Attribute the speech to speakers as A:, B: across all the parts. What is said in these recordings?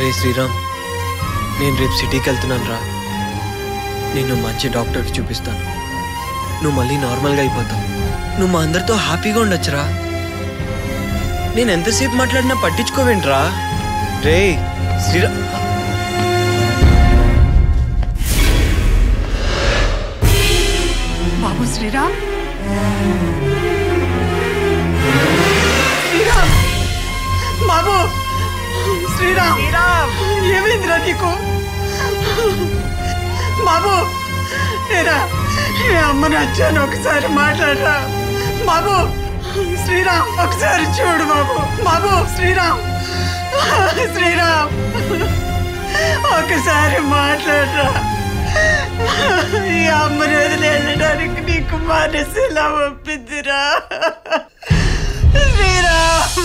A: రే శ్రీరామ్, నేను రేపు సిటీకి వెళ్తున్నాను రా. నిన్ను మంచి డాక్టర్కి చూపిస్తాను. నువ్వు మళ్ళీ నార్మల్గా అయిపోతావు. నువ్వు మా అందరితో హ్యాపీగా ఉండొచ్చురా. నేను ఎంతసేపు మాట్లాడినా పట్టించుకోవేంట్రా. రే శ్రీరామ్,
B: బాబు శ్రీరామ్, బాబు శ్రీరామ్, ఏమైందిరా నీకు? బాబు ఏరా, ఏ అమ్మని వచ్చాను, ఒకసారి మాట్లాడరా. బాబు శ్రీరామ్, ఒకసారి చూడు బాబు. బాబు శ్రీరామ్, శ్రీరామ్, ఒకసారి మాట్లాడరా. ఈ అమ్మని వదిలి వెళ్ళడానికి నీకు మనసు ఎలా ఒప్పిందిరా శ్రీరామ్?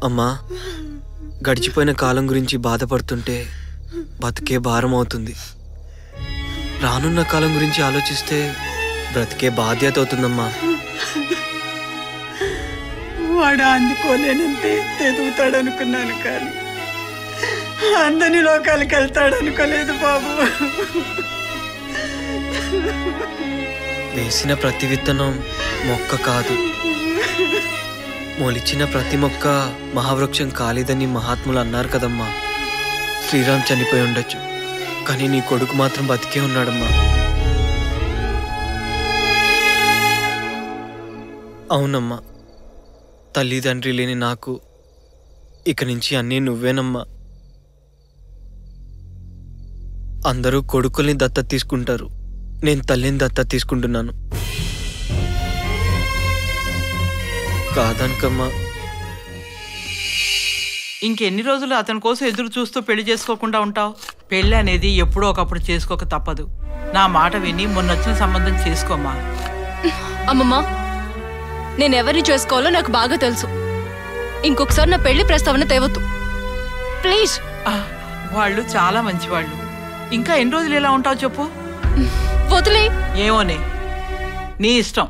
A: అమ్మా, గడిచిపోయిన కాలం గురించి బాధపడుతుంటే బతికే భారం అవుతుంది. రానున్న కాలం గురించి ఆలోచిస్తే బ్రతికే బాధ్యత అవుతుందమ్మా.
B: వాడు అందుకోలేనంత ఎదుగుతాడు అనుకున్నాను, కానీ అందరి లోకాలకు వెళ్తాడు అనుకోలేదు బాబు.
A: వేసిన ప్రతి విత్తనం మొక్క కాదు, మొలిచిన ప్రతి మొక్క మహావృక్షం కాలేదని మహాత్ములు అన్నారు కదమ్మా. శ్రీరామ్ చనిపోయి ఉండొచ్చు, కానీ నీ కొడుకు మాత్రం బతికే ఉన్నాడమ్మా. అవునమ్మా, తల్లిదండ్రి లేని నాకు ఇక నుంచి అన్నీ నువ్వేనమ్మా. అందరూ కొడుకుల్ని దత్తత తీసుకుంటారు, నేను తల్లిని దత్తత తీసుకుంటున్నాను. కాదనుకమ్మా.
C: ఇంకెన్ని రోజులు అతని కోసం ఎదురు చూస్తూ పెళ్లి చేసుకోకుండా ఉంటావు? పెళ్ళి అనేది ఎప్పుడో ఒకప్పుడు చేసుకోక తప్పదు. నా మాట విని మొన్నొచ్చిన సంబంధం చేసుకోమ్మా.
D: అమ్మమ్మా, నేనెవరిని చేసుకోవాలో నాకు బాగా తెలుసు. ఇంకొకసారి నా పెళ్లి ప్రస్తావన తేవద్దు ప్లీజ్.
C: వాళ్ళు చాలా మంచివాళ్ళు. ఇంకా ఎన్ని రోజులు ఎలా ఉంటావు చెప్పు?
D: వదిలే.
C: ఏమోనే, నీ ఇష్టం.